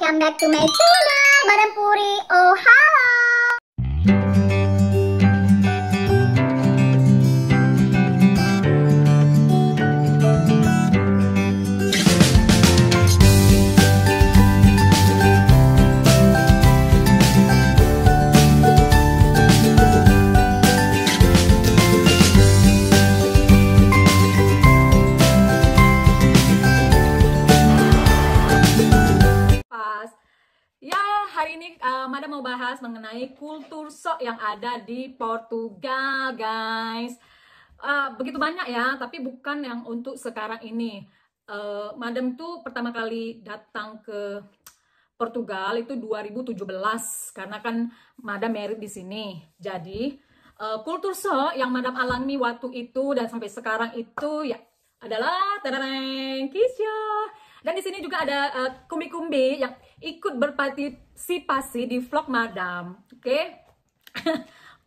welcome back to my channel, Madam Puri. Oh, halo. Hari ini Madam mau bahas mengenai kultur sok yang ada di Portugal, guys. Begitu banyak ya, tapi bukan yang untuk sekarang ini. Madam tuh pertama kali datang ke Portugal itu 2017, karena kan Madam married di sini. Jadi kultur sok yang Madam alami waktu itu dan sampai sekarang itu ya adalah Kisya. Dan di sini juga ada kumbi-kumbi yang ikut berpartisipasi di vlog Madam. Oke?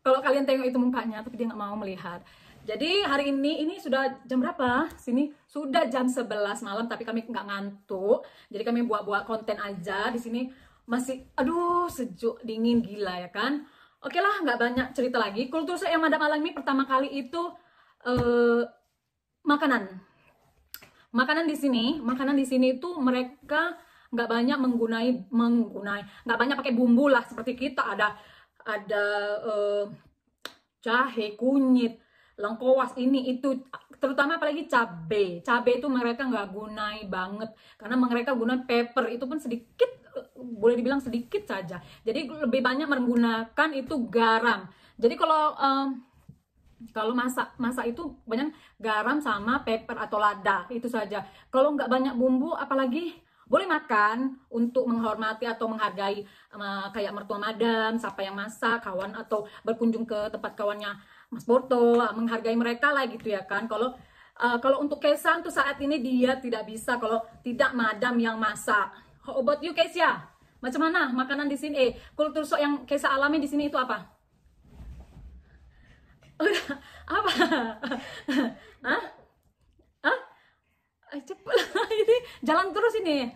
Kalau kalian tengok itu mukanya, tapi dia nggak mau melihat. Jadi hari ini sudah jam berapa? Sini sudah jam 11 malam, tapi kami nggak ngantuk. Jadi kami buat konten aja. Di sini masih, aduh, sejuk, dingin, gila ya kan? Oke lah, nggak banyak cerita lagi. Kultur yang Madam alami pertama kali itu makanan. Makanan di sini itu mereka nggak banyak nggak banyak pakai bumbu lah seperti kita. Ada jahe, kunyit, lengkoas, ini itu, terutama apalagi cabe itu mereka nggak gunai banget, karena mereka gunakan pepper, itu pun sedikit, boleh dibilang sedikit saja. Jadi lebih banyak menggunakan itu garam. Jadi kalau masak itu banyak garam sama pepper atau lada, itu saja. Kalau nggak banyak bumbu, apalagi boleh makan untuk menghormati atau menghargai kayak mertua Madam, siapa yang masak, kawan, atau berkunjung ke tempat kawannya Mas Porto, menghargai mereka lah gitu ya kan. Kalau untuk Kesan tuh saat ini dia tidak bisa kalau tidak Madam yang masak. How about you, Kesya? Macam mana makanan di sini? Kultur sok yang Kesa alami di sini itu apa? Apa? Hah? Hah? Cepet ini jalan terus ini.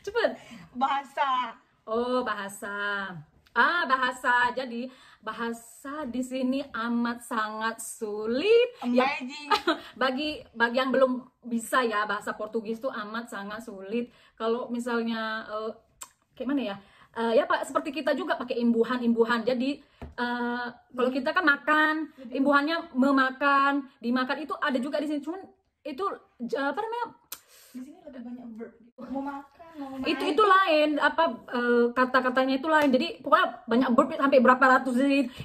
Cepet. Bahasa. Oh, bahasa. Bahasa. Jadi bahasa di sini amat sangat sulit. Amazing. Bagi yang belum bisa ya, bahasa Portugis itu amat sangat sulit. Kalau misalnya kayak mana ya? Ya Pak, seperti kita juga pakai imbuhan. Jadi kalau kita kan makan, imbuhannya memakan, dimakan, itu ada juga di sini. Cuman itu apa namanya? Di sini lebih banyak verb. Mau makan, mau main. Itu lain, kata-katanya itu lain. Jadi pokoknya banyak verb sampai berapa ratus.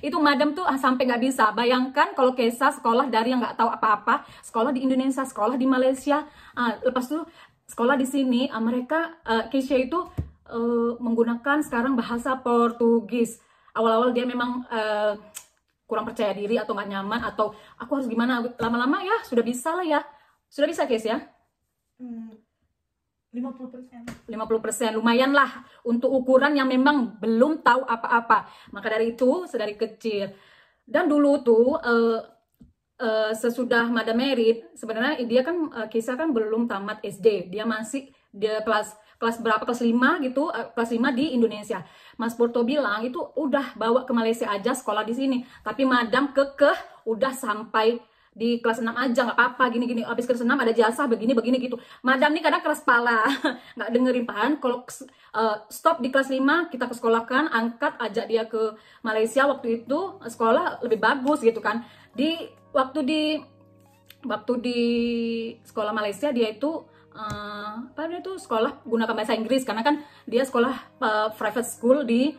Itu Madam tuh sampai nggak bisa. Bayangkan kalau Kesa sekolah dari yang nggak tahu apa-apa, sekolah di Indonesia, sekolah di Malaysia, lepas itu sekolah di sini, mereka Kesha itu menggunakan sekarang bahasa Portugis. Awal-awal dia memang kurang percaya diri atau nggak nyaman, atau aku harus gimana, lama-lama ya sudah bisa lah ya. Sudah bisa, Kes ya? 50%. 50%, lumayan lah untuk ukuran yang memang belum tahu apa-apa. Maka dari itu, sedari kecil. Dan dulu tuh sesudah Madam married, sebenarnya dia kan Kesha kan belum tamat SD. Dia kelas berapa, kelas 5 gitu, kelas 5 di Indonesia. Mas Porto bilang itu udah bawa ke Malaysia aja sekolah di sini. Tapi Madam kekeh udah sampai di kelas 6 aja, nggak apa-apa, gini-gini. Habis kelas 6 ada jasa begini gitu. Madam nih kadang keras kepala, nggak dengerin Pahan. Kalau stop di kelas 5, kita ke sekolah kan, angkat, ajak dia ke Malaysia. Waktu itu sekolah lebih bagus gitu kan. Waktu di sekolah Malaysia dia itu sekolah gunakan bahasa Inggris, karena kan dia sekolah private school di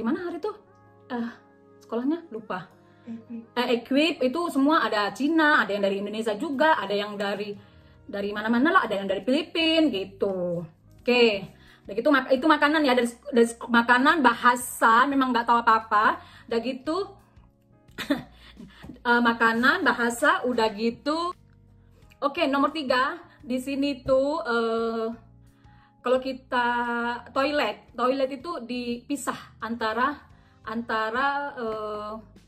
mana hari itu sekolahnya lupa. Equip itu semua ada Cina, ada yang dari Indonesia juga, ada yang dari mana-mana lah, ada yang dari Filipina gitu. Oke, udah gitu itu makanan ya, dari makanan, bahasa memang nggak tahu apa-apa. Udah gitu makanan, bahasa, udah gitu. Oke, nomor 3 di sini tuh kalau kita toilet itu dipisah antara antara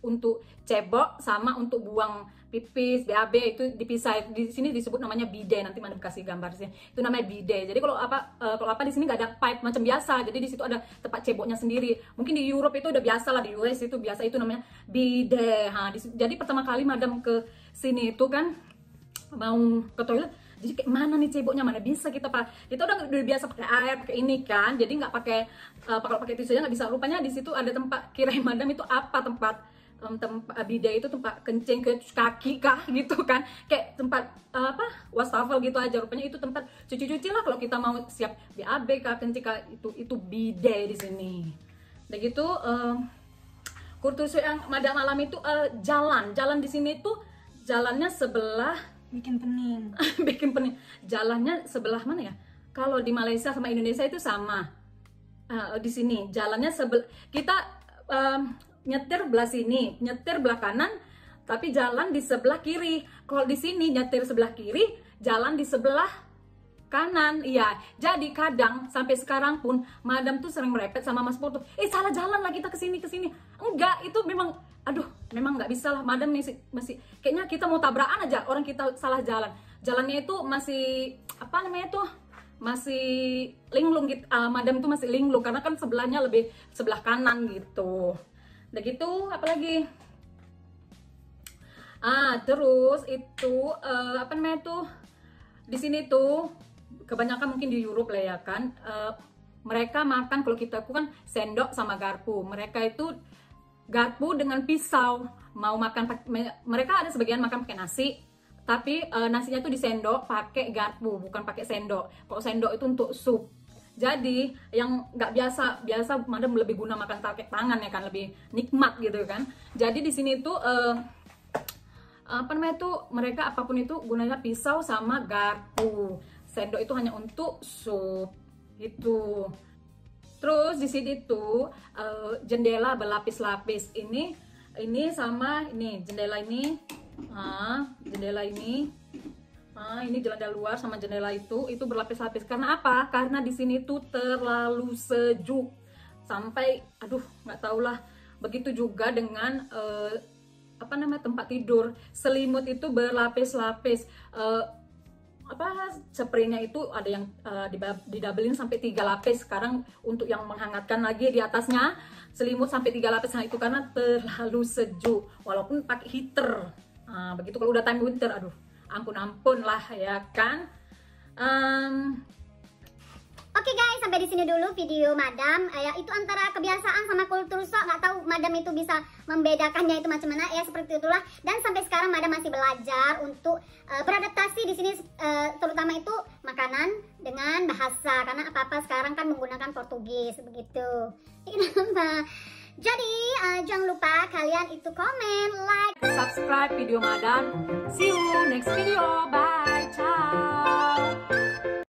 untuk cebok sama untuk buang pipis, BAB itu dipisah. Di sini disebut namanya bidet. Nanti Madam kasih gambar sini. Itu namanya bidet. Jadi kalau apa di sini nggak ada pipe macam biasa. Jadi di situ ada tempat ceboknya sendiri. Mungkin di Europe itu udah biasa lah, di US itu biasa, itu namanya bidet. Jadi pertama kali Madam ke sini itu kan mau ke toilet. Jadi kayak mana nih ceboknya, mana bisa kita udah biasa pakai air, pakai ini kan. Jadi nggak pakai kalau pakai tisu aja nggak bisa. Rupanya di situ ada tempat, kirain Madam itu apa tempat bidet itu tempat kencing ke kaki kah gitu kan, kayak tempat wastafel gitu aja. Rupanya itu tempat cuci-cuci lah kalau kita mau siap BAB kah, kencing kah, itu bidet di sini. Dan gitu kursus yang Madam alami itu jalan di sini tuh jalannya sebelah Bikin pening. bikin pening. Jalannya sebelah mana ya? Kalau di Malaysia sama Indonesia itu sama. Di sini jalannya kita nyetir belah sini, nyetir belah kanan, tapi jalan di sebelah kiri. Kalau di sini nyetir sebelah kiri, jalan di sebelah kanan. Iya, jadi kadang sampai sekarang pun Madam tuh sering merepet sama Mas Pur tuh, salah jalan lah kita kesini. Enggak, itu memang, memang nggak bisa lah. Madam masih kayaknya kita mau tabrakan aja, orang kita salah jalan. Jalannya itu masih apa namanya tuh? Masih linglung gitu. Madam tuh masih linglung karena kan sebelahnya lebih sebelah kanan gitu. Udah gitu, apalagi? Terus itu apa namanya tuh? Di sini tuh kebanyakan mungkin di Europe lah ya kan. Mereka makan, kalau kita kan sendok sama garpu. Mereka itu garpu dengan pisau. Mau makan, mereka ada sebagian makan pakai nasi, tapi nasinya tuh disendok pakai garpu, bukan pakai sendok. Kalau sendok itu untuk sup. Jadi yang nggak biasa Madam lebih guna makan pakai tangan ya kan, lebih nikmat gitu kan. Jadi di sini tuh apa namanya tuh, mereka apapun itu gunanya pisau sama garpu. Sendok itu hanya untuk sup itu. Terus di sini tuh jendela berlapis-lapis. Ini sama ini jendela ini, jendela ini. Ini jendela luar sama jendela itu berlapis-lapis. Karena apa? Karena di sini tuh terlalu sejuk sampai nggak tau lah. Begitu juga dengan apa namanya tempat tidur, selimut itu berlapis-lapis. Spraynya itu ada yang didabelin sampai 3 lapis. Sekarang untuk yang menghangatkan lagi di atasnya selimut sampai 3 lapis. Nah itu karena terlalu sejuk. Walaupun pakai heater. Begitu kalau udah time winter, ampun lah ya kan. Oke guys, sampai di sini dulu video Madam. Ya itu antara kebiasaan sama kultur sok, nggak tahu Madam itu bisa membedakannya itu macam mana ya, seperti itulah. Dan sampai sekarang Madam masih belajar untuk beradaptasi di sini, terutama itu makanan dengan bahasa, karena apa-apa sekarang kan menggunakan Portugis begitu. Jadi jangan lupa kalian itu komen, like, Subscribe video Madam. See you next video. Bye.